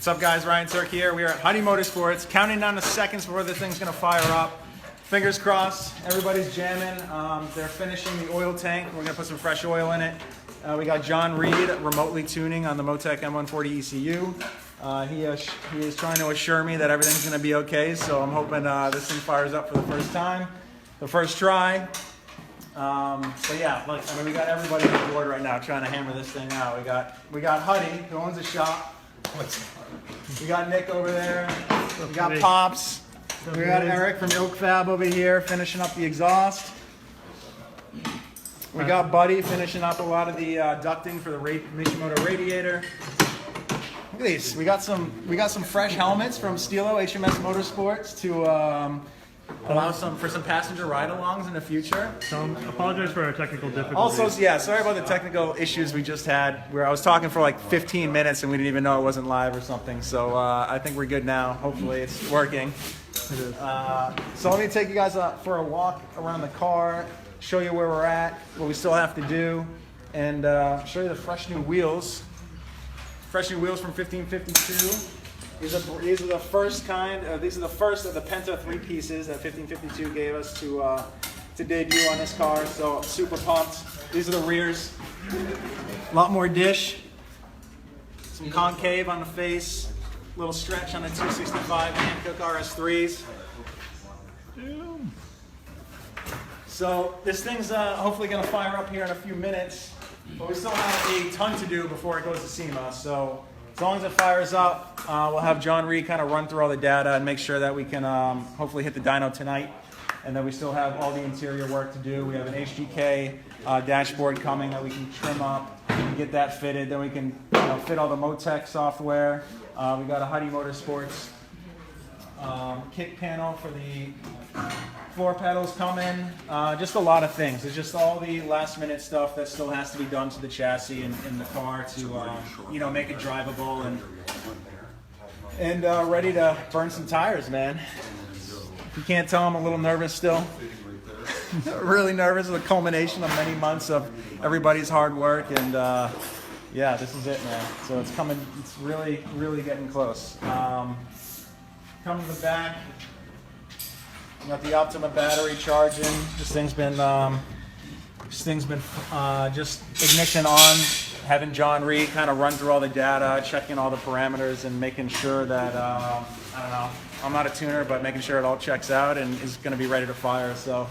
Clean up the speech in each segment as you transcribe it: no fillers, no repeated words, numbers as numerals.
What's up, guys? Ryan Tuerck here. We are at Huddy Motorsports, counting down the seconds before the thing's gonna fire up. Fingers crossed, everybody's jamming. They're finishing the oil tank. We're gonna put some fresh oil in it. We got John Reed remotely tuning on the Motec M140 ECU. He is trying to assure me that everything's gonna be okay, so I'm hoping this thing fires up for the first time, the first try. So yeah, look, I mean, we got everybody on board right now trying to hammer this thing out. We got Huddy, who owns a shop. We got Nick over there. We got Pops. We got Eric from Ilk Fab over here finishing up the exhaust. We got Buddy finishing up a lot of the ducting for the Mishimoto Radiator. Look at these. We got some fresh helmets from Stilo HMS Motorsports to allow for some passenger ride-alongs in the future. So apologize for our technical difficulties. Also, yeah, sorry about the technical issues we just had, where I was talking for like 15 minutes and we didn't even know it wasn't live or something. So I think we're good now. Hopefully it's working. It is. So let me take you guys for a walk around the car, show you where we're at, what we still have to do, and show you the fresh new wheels. Fresh new wheels from 1552. These are the first kind. These are the first of the Penta 3 pieces that 1552 gave us to debut on this car. So I'm super pumped. These are the rears. A lot more dish. Some concave on the face. Little stretch on the 265 Hankook RS3s. So this thing's hopefully going to fire up here in a few minutes. But we still have a ton to do before it goes to SEMA. So as long as it fires up, we'll have John Reed kind of run through all the data and make sure that we can hopefully hit the dyno tonight. And then we still have all the interior work to do. We have an HGK dashboard coming that we can trim up and get that fitted. Then we can fit all the Motec software. We got a Huddy Motorsports kick panel for the floor pedals coming. Just a lot of things. It's just all the last minute stuff that still has to be done to the chassis and in the car to make it drivable and ready to burn some tires, man. If you can't tell, I'm a little nervous still. Really nervous. It's a culmination of many months of everybody's hard work, and yeah, this is it, man. So it's coming. It's really, really getting close. Coming to the back. We got the Optima battery charging. This thing's been just ignition on, having John Reed kind of run through all the data, checking all the parameters, and making sure that I don't know. I'm not a tuner, but making sure it all checks out and is going to be ready to fire. So.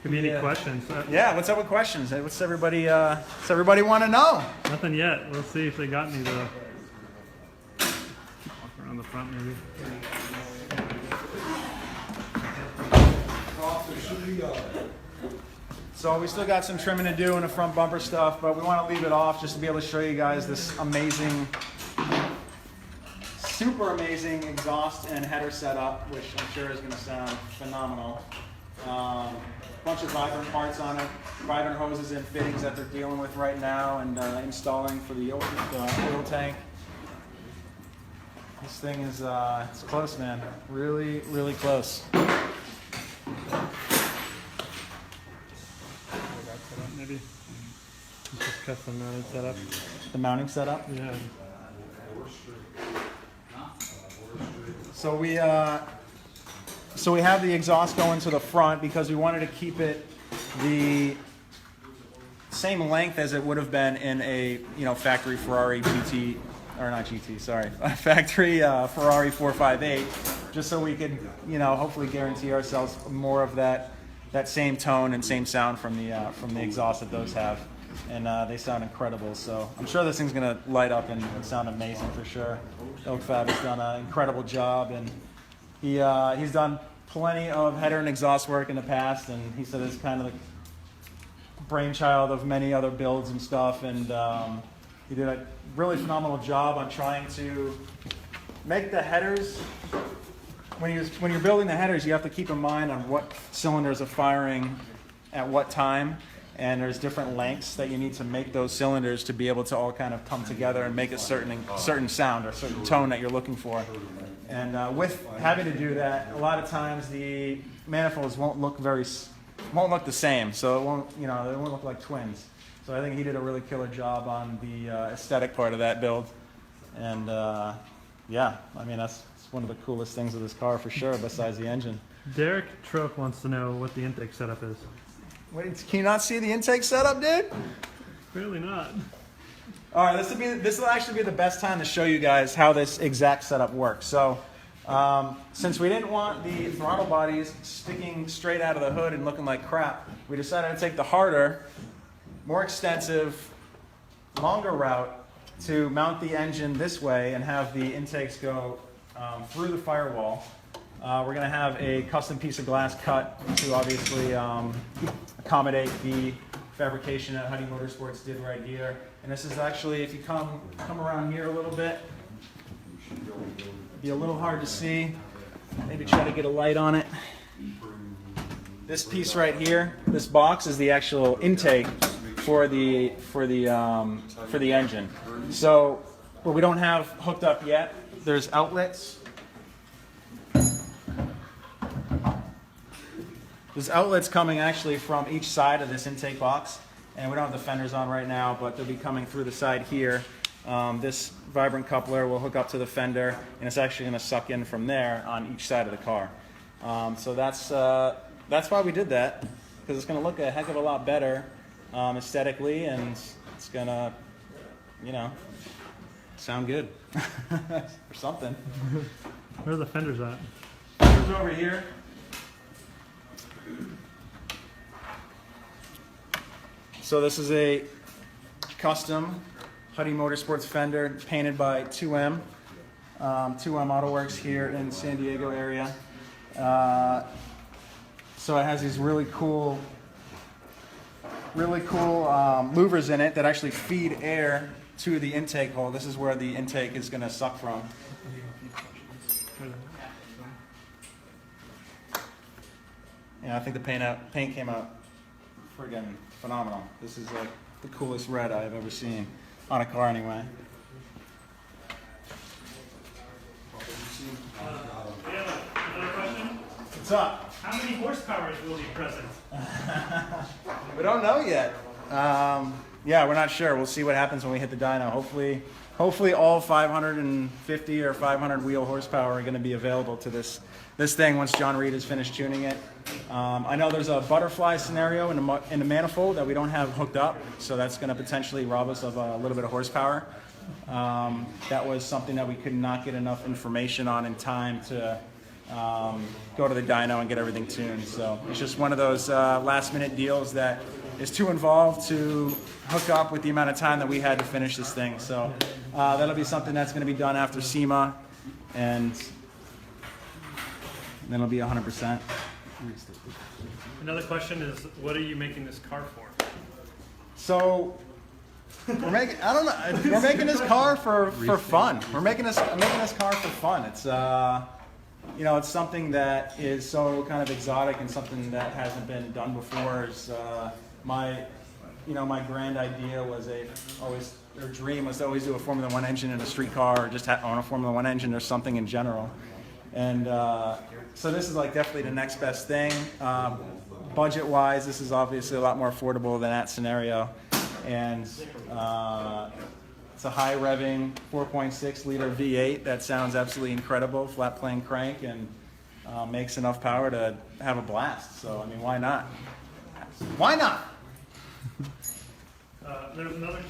Give me any questions. Yeah, what's up with questions? What's everybody want to know? Nothing yet. We'll see if they got any though. Walk around the front maybe. So we still got some trimming to do in the front bumper stuff, but we want to leave it off just to be able to show you guys this amazing, super amazing exhaust and header setup, which I'm sure is going to sound phenomenal. Bunch of vibrant parts on it, vibrant hoses and fittings that they're dealing with right now and installing for the oil tank. This thing is it's close, man. Really, really close. Maybe just custom mounted setup. The mounting setup? Yeah. So we have the exhaust going to the front because we wanted to keep it the same length as it would have been in a factory Ferrari GT, or not GT, sorry, factory Ferrari 458, just so we could hopefully guarantee ourselves more of that same tone and same sound from the exhaust that those have, and they sound incredible. So I'm sure this thing's gonna light up and sound amazing for sure. Ilk Fab has done an incredible job, and he's done plenty of header and exhaust work in the past, and he said it's kind of the brainchild of many other builds and stuff, and he did a really phenomenal job on trying to make the headers. When you're building the headers, you have to keep in mind on what cylinders are firing at what time, and there's different lengths that you need to make those cylinders to be able to all kind of come together and make a certain sound or certain tone that you're looking for. And with having to do that, a lot of times the manifolds won't look the same, so it won't they won't look like twins. So I think he did a really killer job on the aesthetic part of that build. And yeah, I mean, that's one of the coolest things of this car for sure, besides the engine. Derek Tuerck wants to know what the intake setup is. Wait, can you not see the intake setup, dude? Clearly not. All right, this will actually be the best time to show you guys how this exact setup works. So, since we didn't want the throttle bodies sticking straight out of the hood and looking like crap, we decided to take the harder, more extensive, longer route to mount the engine this way and have the intakes go through the firewall. We're going to have a custom piece of glass cut to obviously accommodate the fabrication that Huddy Motorsports did right here. And this is actually, if you come around here a little bit, be a little hard to see. Maybe try to get a light on it. This piece right here, this box, is the actual intake for the engine. So what we don't have hooked up yet, there's outlets. There's outlets coming actually from each side of this intake box, and we don't have the fenders on right now, but they'll be coming through the side here. This vibrant coupler will hook up to the fender, and it's actually going to suck in from there on each side of the car. So that's why we did that, because it's going to look a heck of a lot better aesthetically, and it's going to, you know, sound good or something. Where are the fenders at? Fenders over here. So this is a custom Huddy Motorsports fender painted by 2M. 2M Auto Works here in San Diego area. So it has these really cool louvers in it that actually feed air to the intake hole. This is where the intake is going to suck from. Yeah, I think the paint came out friggin' phenomenal. This is like the coolest red I've ever seen on a car anyway. We have another question. What's up? How many horsepower will be present? We don't know yet. Yeah, we're not sure. We'll see what happens when we hit the dyno. Hopefully all 550 or 500 wheel horsepower are going to be available to this thing once John Reed has finished tuning it. I know there's a butterfly scenario in the manifold that we don't have hooked up, so that's going to potentially rob us of a little bit of horsepower. That was something that we could not get enough information on in time to go to the dyno and get everything tuned. So it's just one of those last-minute deals that is too involved to hook up with the amount of time that we had to finish this thing. So that'll be something that's going to be done after SEMA, and then it'll be 100%. Another question is, what are you making this car for? So we're making, I don't know, we're making this car for fun. I'm making this car for fun. It's you know, it's something that is so kind of exotic and something that hasn't been done before. It's, my grand idea was dream was to always do a Formula One engine in a street car, or just own a Formula One engine or something in general. And so this is like definitely the next best thing. Budget-wise, this is obviously a lot more affordable than that scenario. And it's a high-revving 4.6 liter V8 that sounds absolutely incredible, flat-plane crank, and makes enough power to have a blast. So, I mean, why not? Why not? There's another.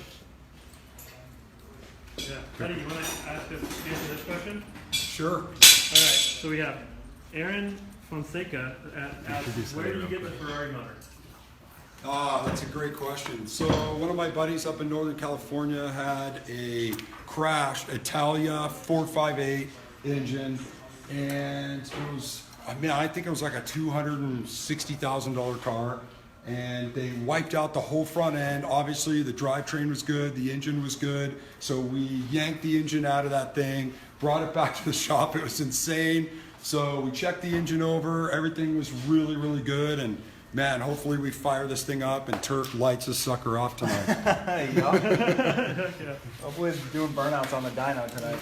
Yeah, Teddy, you want to answer this question? Sure. All right, so we have Aaron Fonseca asks, where do you get the Ferrari motor? That's a great question. So one of my buddies up in Northern California had a crashed Italia 458 engine, and it was, I think it was like a $260,000 car, and they wiped out the whole front end. Obviously the drivetrain was good, the engine was good, so we yanked the engine out of that thing, brought it back to the shop. It was insane. So we checked the engine over, everything was really, really good, and man, hopefully we fire this thing up and Tuerck lights this sucker off tonight. Yeah. Hopefully it's doing burnouts on the dyno tonight.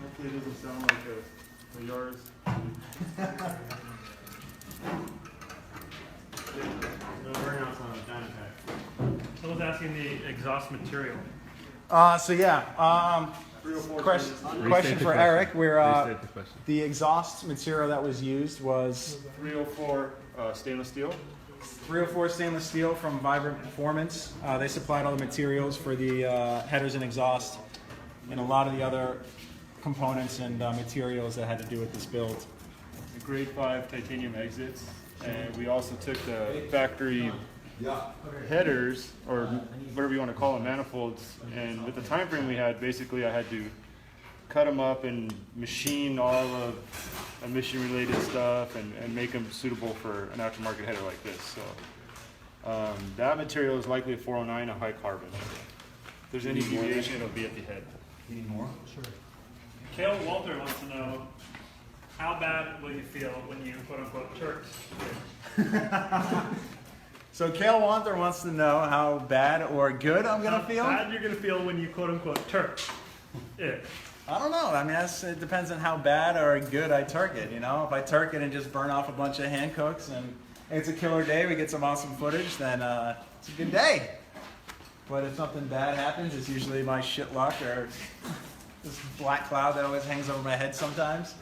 Hopefully it doesn't sound like a yours. No burnouts on the dyno pack. Someone's asking the exhaust material. So yeah, question for Eric. Where the exhaust material that was used was 304 stainless steel. 304 stainless steel from Vibrant Performance. They supplied all the materials for the headers and exhaust, and a lot of the other components and materials that had to do with this build. The grade 5 titanium exits, and we also took the factory headers, or whatever you want to call them, manifolds, and with the time frame we had, basically I had to cut them up and machine all of emission related stuff and make them suitable for an aftermarket header like this. So that material is likely a 409, a high carbon. If there's any deviation, it'll be at the head. You need more? Sure. Kale Walter wants to know, how bad will you feel when you quote unquote Tuerck? So Kale Wanter wants to know how bad or good I'm gonna feel. How bad you're gonna feel when you quote unquote Tuerck it. I don't know. I mean, it depends on how bad or good I Tuerck it. You know, if I Tuerck it and just burn off a bunch of hand cooks and it's a killer day, we get some awesome footage, then it's a good day. But if something bad happens, it's usually my shit luck or this black cloud that always hangs over my head sometimes.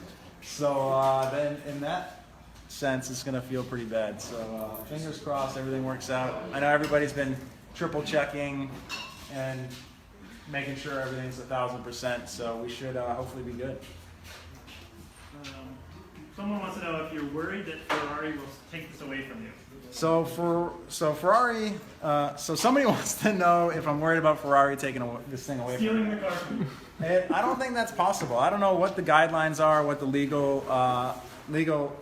So then in that sense, it's gonna feel pretty bad. So fingers crossed, everything works out. I know everybody's been triple checking and making sure everything's 1,000%. So we should hopefully be good. Someone wants to know if you're worried that Ferrari will take this away from you. So Ferrari. So somebody wants to know if I'm worried about Ferrari taking this thing away from me. Stealing the car from you. And I don't think that's possible. I don't know what the guidelines are, what the legal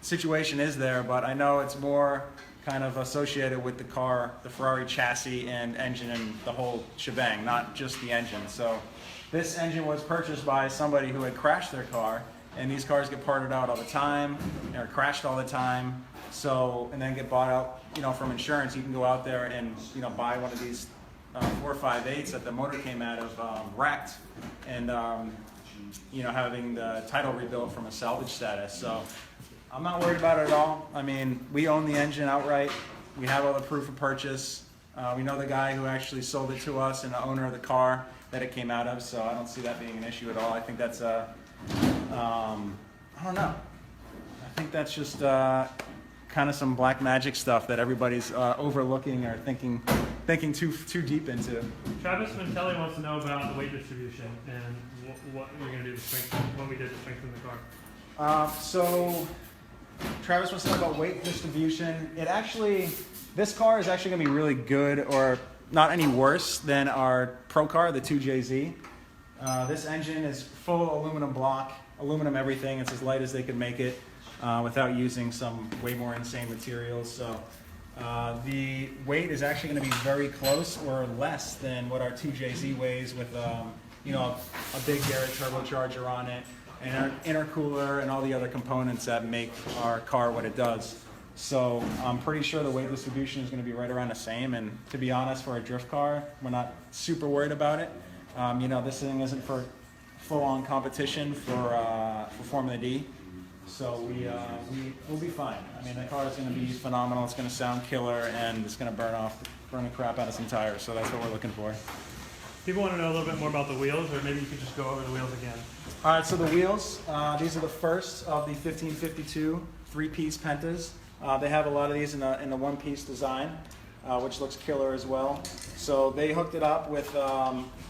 situation is there, but I know it's more kind of associated with the car, the Ferrari chassis and engine and the whole shebang, not just the engine. So this engine was purchased by somebody who had crashed their car, and these cars get parted out all the time, or crashed all the time. So, and then get bought out, you know, from insurance. You can go out there and, you know, buy one of these 458s that the motor came out of wrecked, and you know, having the title rebuilt from a salvage status. So I'm not worried about it at all. I mean, we own the engine outright. We have all the proof of purchase. We know the guy who actually sold it to us and the owner of the car that it came out of, so I don't see that being an issue at all. I think that's I don't know. I think that's just kind of some black magic stuff that everybody's overlooking or thinking too deep into. Travis Vintelli wants to know about the weight distribution and what you're going to do to strengthen, what we did to strengthen the car. So Travis wants to know about weight distribution. This car is actually going to be really good, or not any worse than our Pro car, the 2JZ. This engine is full aluminum block, aluminum everything. It's as light as they could make it without using some way more insane materials. So the weight is actually going to be very close or less than what our 2JZ weighs, with you know, a big Garrett turbocharger on it, and our intercooler and all the other components that make our car what it does. So I'm pretty sure the weight distribution is going to be right around the same, and to be honest, for a drift car, we're not super worried about it. You know, this thing isn't for full-on competition for Formula D, so we'll be fine. I mean, the car is going to be phenomenal, it's going to sound killer, and it's going to burn the crap out of some tires, so that's what we're looking for. People want to know a little bit more about the wheels, or maybe you could just go over the wheels again. All right, so the wheels, these are the first of the 1552 three-piece Pentas. They have a lot of these in a one-piece design, which looks killer as well. So they hooked it up with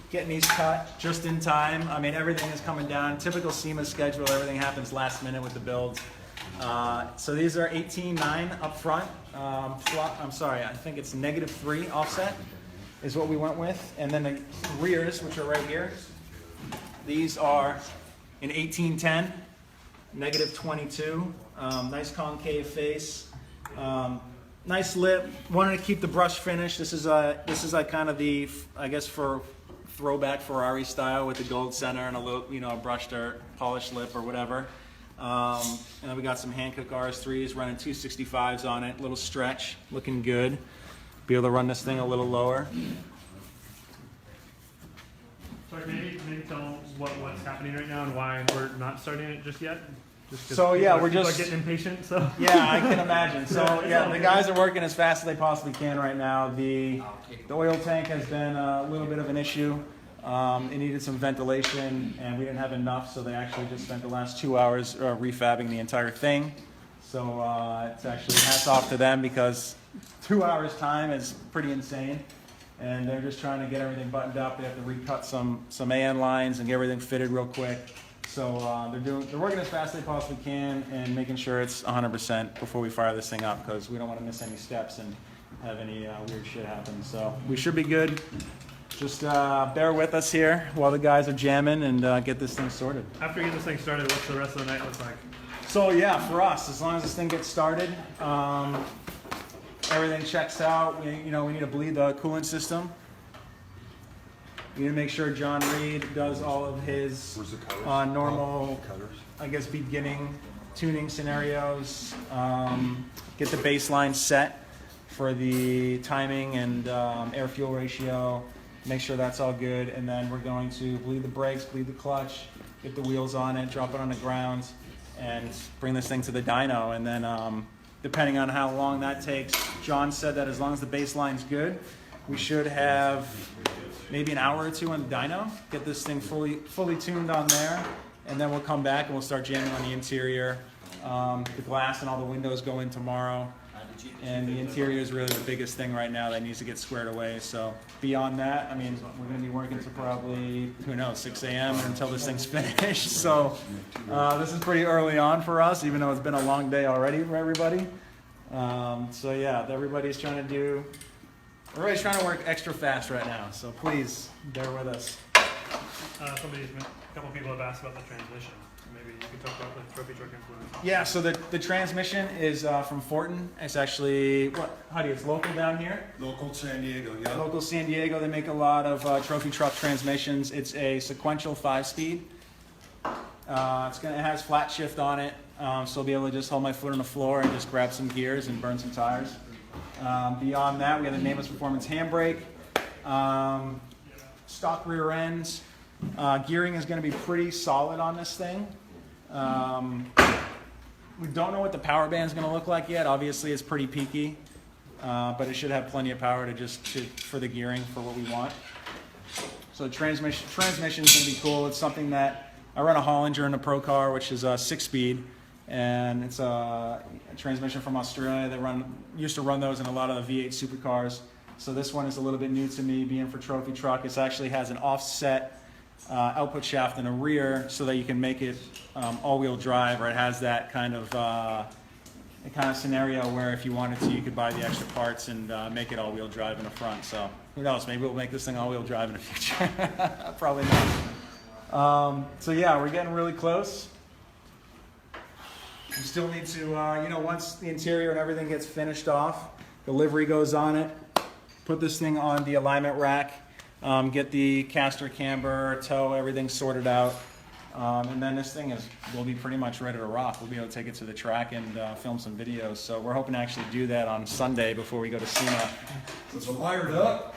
getting these cut just in time. I mean, everything is coming down. Typical SEMA schedule, everything happens last minute with the builds. So these are 18.9 up front. I'm sorry, I think it's -3 offset is what we went with. And then the rears, which are right here, these are an 1810, -22. Nice concave face, nice lip. Wanted to keep the brush finish. This is like kind of the, I guess, for throwback Ferrari style with the gold center and a little, you know, brushed or polished lip or whatever. And then we got some Hankook RS3s running 265s on it. Little stretch, looking good. Be able to run this thing a little lower. Sorry, maybe tell them what's happening right now and why we're not starting it just yet. Just 'cause So, yeah, people we're are just- getting impatient. So Yeah, I can imagine. So Yeah, it's yeah, all the good. guys are working as fast as they possibly can right now. The oil tank has been a little bit of an issue. It needed some ventilation, and we didn't have enough, so they actually just spent the last 2 hours refabbing the entire thing. So it's actually hats off to them because 2 hours time is pretty insane. And they're just trying to get everything buttoned up. They have to recut some AN lines and get everything fitted real quick. So they're working as fast as they possibly can and making sure it's 100% before we fire this thing up because we don't want to miss any steps and have any weird shit happen. So we should be good. Just bear with us here while the guys are jamming and get this thing sorted. after you get this thing started, what's the rest of the night look like? So yeah, for us, as long as this thing gets started, everything checks out. We need to bleed the coolant system. We need to make sure John Reed does all of his Where's the cutters? normal, Cutters. I guess, beginning tuning scenarios. Get the baseline set for the timing and air fuel ratio. Make sure that's all good, and then we're going to bleed the brakes, bleed the clutch, get the wheels on it, drop it on the ground, and bring this thing to the dyno. And then, depending on how long that takes, John said that as long as the baseline's good, we should have maybe an hour or two on the dyno, get this thing fully tuned on there, and then we'll come back and we'll start jamming on the interior. The glass and all the windows go in tomorrow, and the interior is really the biggest thing right now that needs to get squared away. So beyond that, I mean, we're going to be working to probably, who knows, 6 a.m. until this thing's finished. So this is pretty early on for us, even though it's been a long day already for everybody. So yeah, everybody's trying to work extra fast right now. So please bear with us. A couple people have asked about the transmission. Maybe you could talk about the trophy truck influence. Yeah, so the transmission is from Fortin. It's actually, it's local down here. Local San Diego, yeah. Local San Diego, they make a lot of trophy truck transmissions. It's a sequential 5-speed. It has flat shift on it, so I'll be able to just hold my foot on the floor and just grab some gears and burn some tires. Beyond that, we have the Nameless Performance handbrake, stock rear ends. Gearing is going to be pretty solid on this thing. We don't know what the power band is going to look like yet. Obviously, it's pretty peaky, but it should have plenty of power for the gearing for what we want. So the transmission is going to be cool. It's something that I run a Hollinger in a Pro Car, which is a 6-speed, and it's a transmission from Australia. They used to run those in a lot of the V8 supercars. So this one is a little bit new to me, being for trophy truck. It actually has an offset output shaft in the rear so that you can make it all-wheel drive, or it has that kind of scenario where if you wanted to, you could buy the extra parts and make it all-wheel drive in the front. So who knows, maybe we'll make this thing all-wheel drive in the future. Probably not. So yeah, we're getting really close. We still need to, once the interior and everything gets finished off, the livery goes on it, put this thing on the alignment rack, get the caster, camber, toe, everything sorted out, and then this thing will be pretty much ready to rock. We'll be able to take it to the track and film some videos. So we're hoping to actually do that on Sunday before we go to SEMA. It's fired up.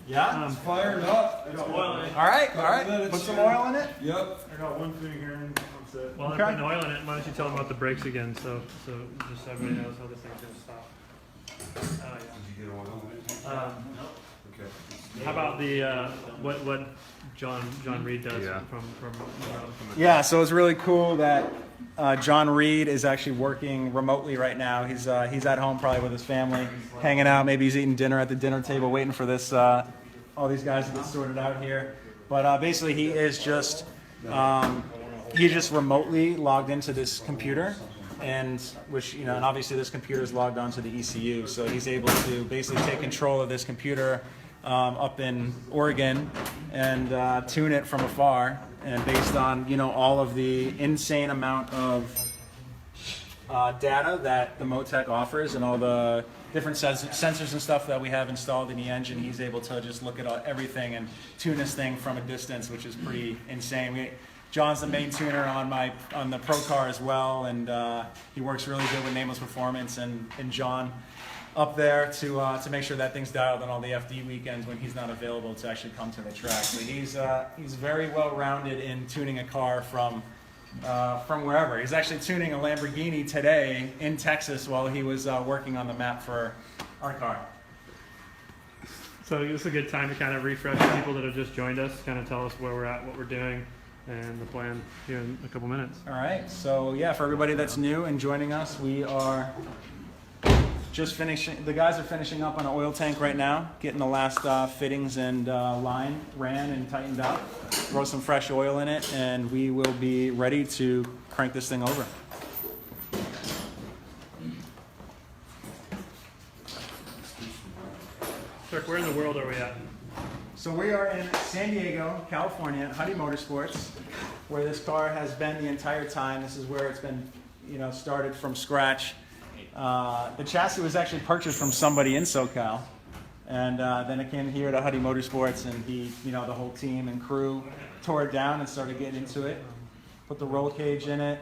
Yeah? It's fired up. Oil in it. All right. minutes Put some here. oil in it. Yep. I got one thing here and that's it. While Okay. they're putting oil in it, why don't you tell them about the brakes again, so just so everybody knows how this thing's gonna stop. Oh, Did you get oil in it? yeah. Okay. How about the what John Reed does from Yeah, so it's really cool that John Reed is actually working remotely right now. He's at home probably with his family, hanging out. Maybe he's eating dinner at the dinner table, waiting for this all these guys to get sorted out here. But basically, he just remotely logged into this computer, and obviously this computer is logged onto the ECU, so he's able to basically take control of this computer up in Oregon and tune it from afar, and based on all of the insane amount of data that the Motec offers and all the different sensors and stuff that we have installed in the engine, he's able to just look at everything and tune this thing from a distance, which is pretty insane. John's the main tuner on the Pro Car as well, and he works really good with Nameless Performance and John up there to make sure that thing's dialed on all the FD weekends when he's not available to actually come to the track. So he's very well rounded in tuning a car from from wherever. He's actually tuning a Lamborghini today in Texas while he was working on the map for our car. So this is a good time to kind of refresh people that have just joined us, kind of tell us where we're at, what we're doing, and the plan here in a couple minutes. All right, so yeah, for everybody that's new and joining us, we are just finishing, the guys are finishing up on an oil tank right now, getting the last fittings and line ran and tightened up, throw some fresh oil in it, and we will be ready to crank this thing over. Tuerck, where in the world are we at? So we are in San Diego, California, at Huddy Motorsports, where this car has been the entire time. This is where it's been, you know, started from scratch. The chassis was actually purchased from somebody in SoCal, and then it came here to Huddy Motorsports, and he, you know, the whole team and crew tore it down and started getting into it. Put the roll cage in it,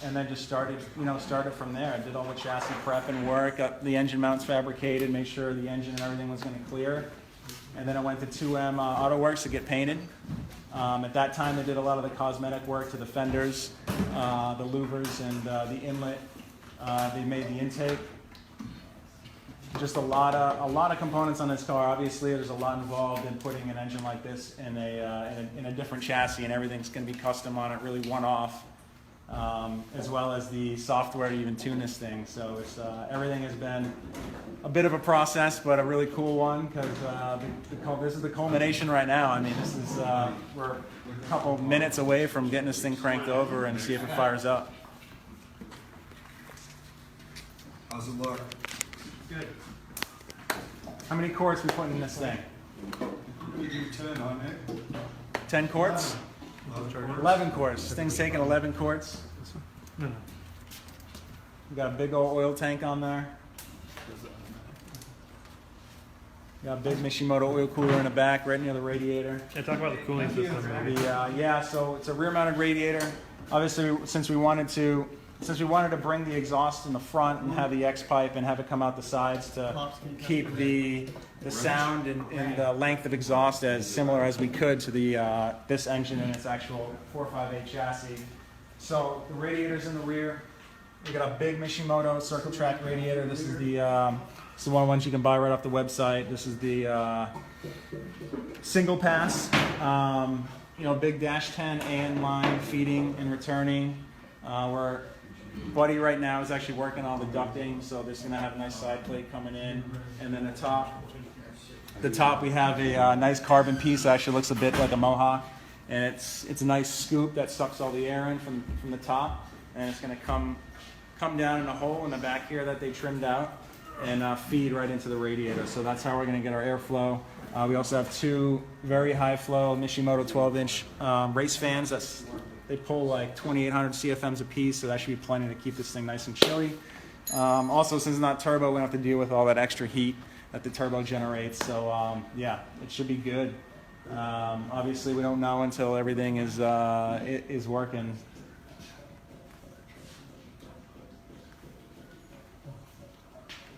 and then just started from there. I did all the chassis prep and work, got the engine mounts fabricated, made sure the engine and everything was going to clear. And then I went to 2M Auto Works to get painted. At that time, they did a lot of the cosmetic work to the fenders, the louvers, and the inlet. They made the intake. Just a lot of components on this car. Obviously, there's a lot involved in putting an engine like this in a different chassis, and everything's going to be custom on it, really one-off. As well as the software to even tune this thing. So it's, everything has been a bit of a process, but a really cool one, because this is the culmination right now. I mean, this is we're a couple minutes away from getting this thing cranked over and see if it fires up. How's it look? Good. How many quarts we putting in this thing? We give you 10 on it. 10 quarts? 11 quarts. This thing's taking 11 quarts. No, no. We got a big old oil tank on there. Got a big Mishimoto oil cooler in the back, right near the radiator. Yeah, talk about the cooling system, maybe. Yeah, so it's a rear-mounted radiator. Obviously, since we wanted to bring the exhaust in the front and have the X-pipe and have it come out the sides to keep the sound and the length of exhaust as similar as we could to the this engine and its actual 458 chassis. So the radiator's in the rear. We got a big Mishimoto circle track radiator. This is one of the ones you can buy right off the website. This is the single pass, big dash 10 AN line feeding and returning. Where Buddy right now is actually working on the ducting, so this is going to have a nice side plate coming in. And then the top we have a nice carbon piece that actually looks a bit like a Mohawk. And it's a nice scoop that sucks all the air in from the top. And it's going to come down in a hole in the back here that they trimmed out and feed right into the radiator. So that's how we're going to get our airflow. We also have two very high flow Mishimoto 12-inch race fans. They pull like 2,800 CFMs a piece, so that should be plenty to keep this thing nice and chilly. Also, since it's not turbo, we don't have to deal with all that extra heat that the turbo generates. So yeah, it should be good. Obviously, we don't know until everything is working.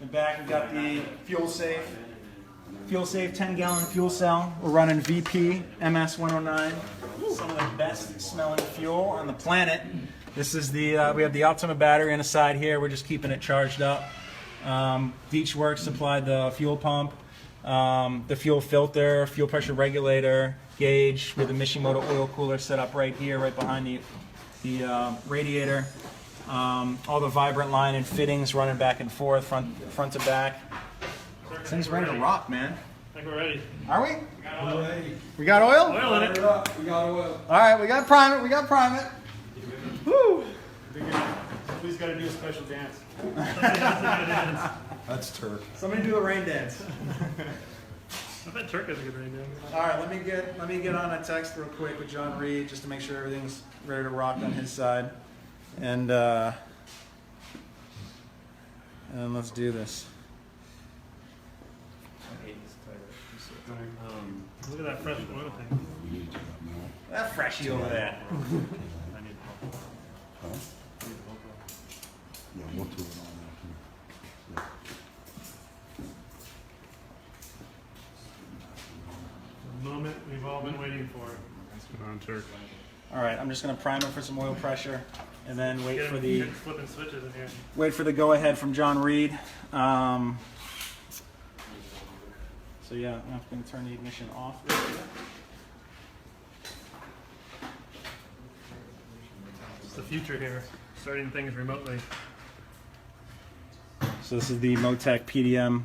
In the back, we've got the fuel safe 10-gallon fuel cell. We're running VP MS109. Some of the best smelling fuel on the planet. This is we have the Optima battery on the side here. We're just keeping it charged up. Beachworks supplied the fuel pump, the fuel filter, fuel pressure regulator, gauge with the Mishimoto oil cooler set up right here, right behind the radiator. All the vibrant line and fittings running back and forth, front to back. This thing's ready to rock, man. I think we're ready. Are we? We're ready. We got oil? Oil in it. We got oil. All right, we got prime it. Woo! Who's got to do a special dance? That's Tuerck. Somebody do a rain dance. I bet Tuerck has a good rain dance. All right, let me get on a text real quick with John Reed just to make sure everything's ready to rock on his side, and let's do this. Look at that fresh oil tank. That freshie over there. Yeah, we'll do it on that. The moment we've all been waiting for. Come on, Tuerck. All right, I'm just gonna prime it for some oil pressure, and then wait for the flipping switches in here. go ahead from John Reed. So yeah, I'm gonna turn the ignition off. It's the future here, starting things remotely. So this is the Motec PDM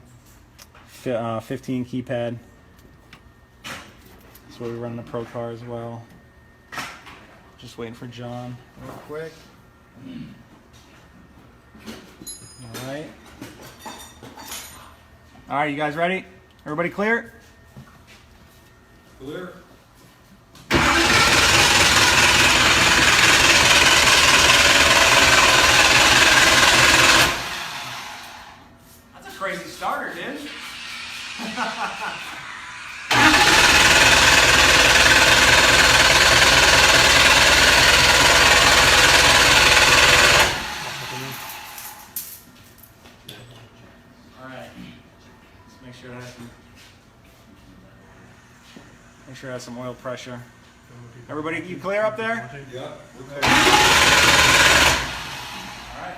15 keypad. That's where we run the Pro car as well. Just waiting for John real quick. All right. All right, you guys ready? Everybody clear? Clear? That's a crazy starter, dude. All right. Let's make sure it has some oil pressure. Everybody, you clear up there? Yeah. Okay. All right.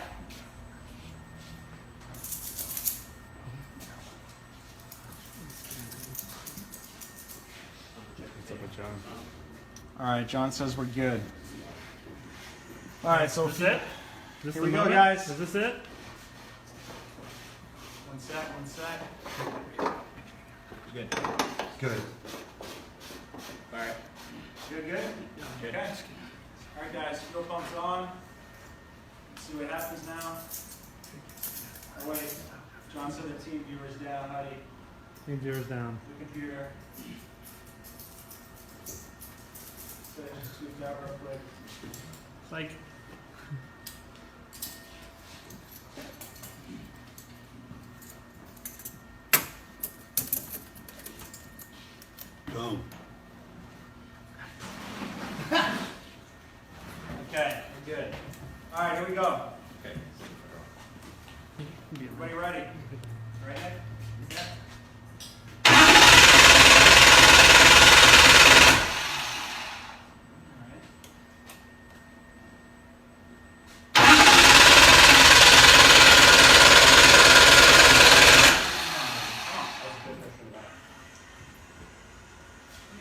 What's up with John? All right, John says we're good. All right, so Is this it? Is this Here the we go, moment? guys. Is this it? one sec. Good. Good. All right. Good. Okay. All right, guys, fuel pump's on. Let's see what happens now. Oh, wait. John said the team viewer's down. How do you... Team viewers down. The computer. So I just scooped out real quick. Like, Boom. Okay, we're good. All right, here we go. Okay. Everybody ready? Ready? Yeah.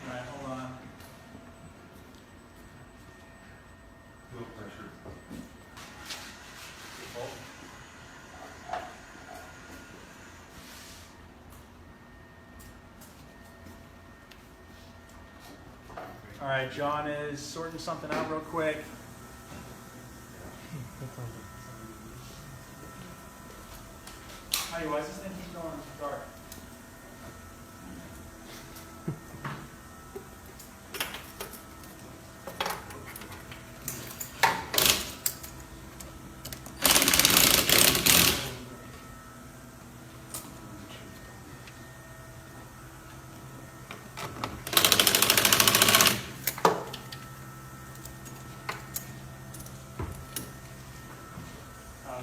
All right, hold on. No pressure. All right, John is sorting something out real quick. Hey, why does this thing keep going dark?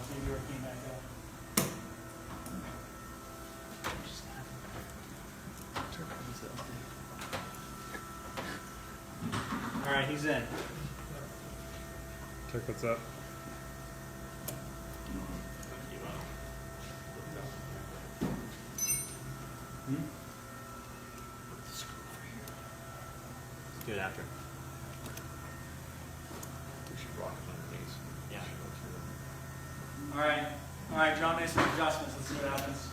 Maybe your came back up. All right, he's in. Tuerck, what's up? Do it after. We should rock it underneath. Yeah. All right, John made some adjustments. Let's see what happens.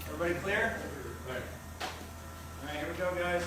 Everybody clear? All right, here we go, guys.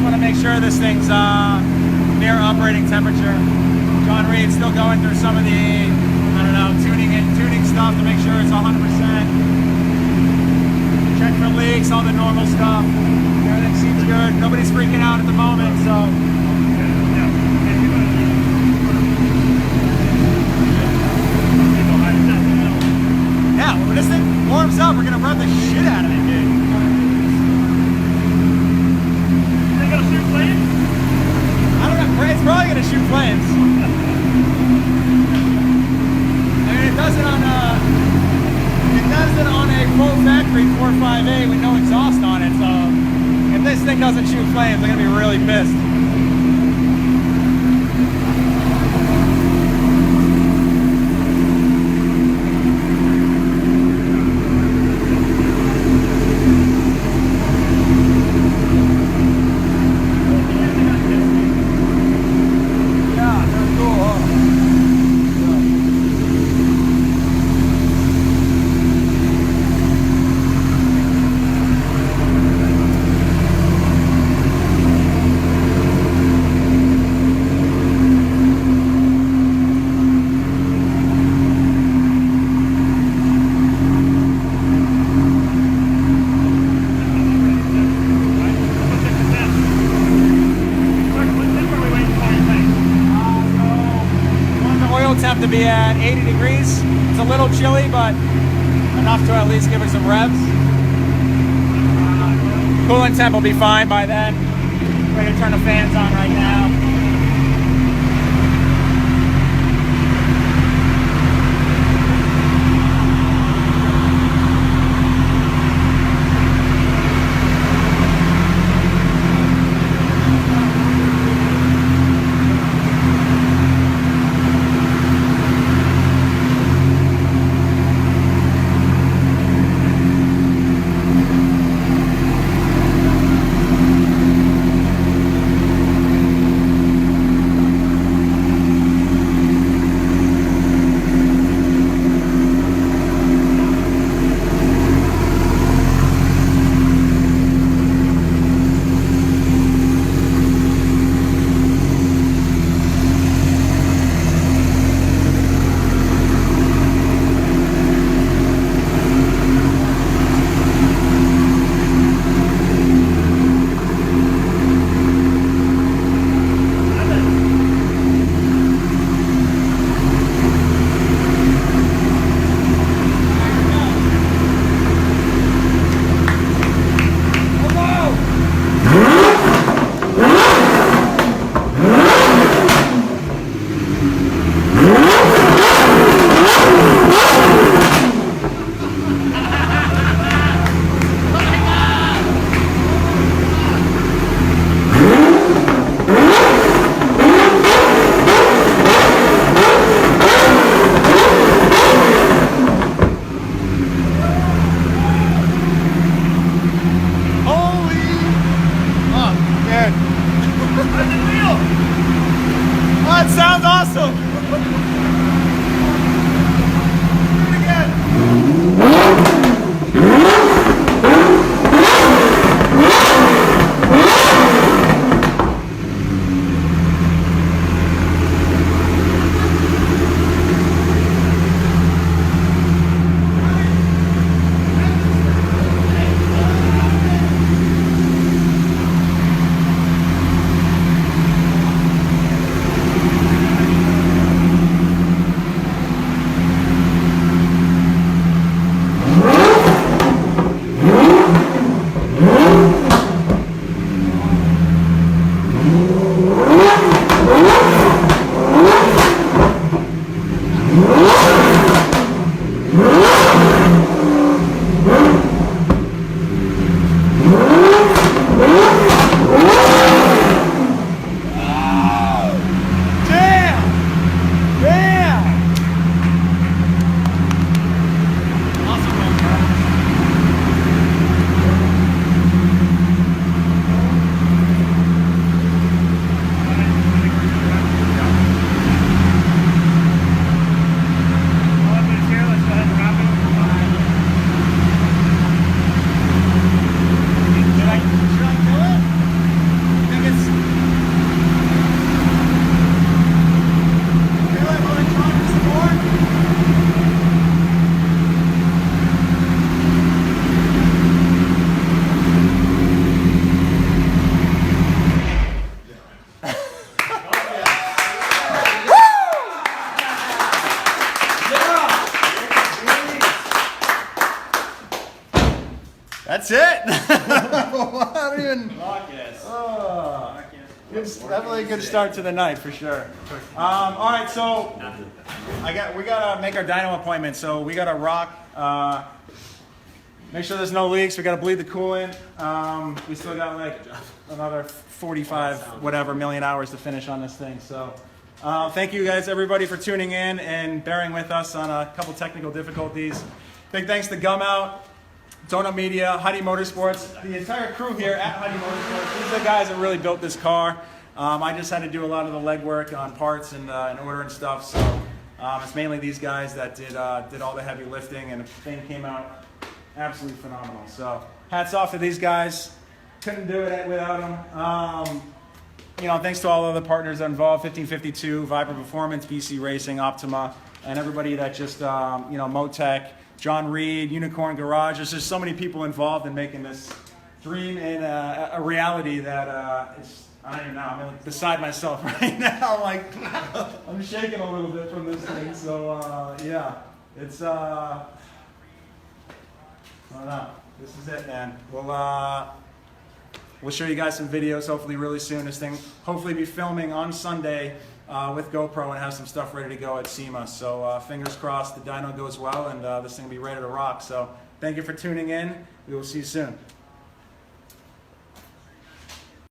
just want to make sure this thing's near operating temperature. John Reed's still going through some of the, I don't know, tuning stuff to make sure it's 100%. Check for leaks, all the normal stuff. Everything seems good. Nobody's freaking out at the moment, so. Yeah, when this thing warms up, we're gonna run the shit out of it, dude. They gonna shoot flames? I don't know, it's probably gonna shoot flames. I mean, it does it on a full factory 458 with no exhaust on it, so if this thing doesn't shoot flames, I'm gonna be really pissed. Temp to be at 80 degrees. It's a little chilly, but enough to at least give it some revs. Coolant temp will be fine by then. Ready to turn the fans on right now. I don't even. Marcus. Oh, definitely a good start to the night for sure. All right, so we gotta make our dyno appointment. So we gotta rock. Make sure there's no leaks. We gotta bleed the coolant. We still got like another 45 whatever million hours to finish on this thing. So thank you guys, everybody, for tuning in and bearing with us on a couple technical difficulties. Big thanks to Gum Out, Donut Media, Huddy Motorsports, the entire crew here at Huddy Motorsports. These are the guys that really built this car. I just had to do a lot of the legwork on parts and order and stuff. So it's mainly these guys that did all the heavy lifting, and the thing came out absolutely phenomenal. So hats off to these guys. Couldn't do it without them. Thanks to all of the partners involved, 1552, Viper Performance, BC Racing, Optima, and everybody that just, Motec, John Reed, Unicorn Garage. There's just so many people involved in making this dream and a reality that I don't even know. I'm like beside myself right now. Like, I'm shaking a little bit from this thing. So, yeah, it's, I don't know. This is it, man. We'll show you guys some videos hopefully really soon. This thing hopefully be filming on Sunday with GoPro and have some stuff ready to go at SEMA. So fingers crossed the dyno goes well and this thing will be ready to rock. So thank you for tuning in. We will see you soon.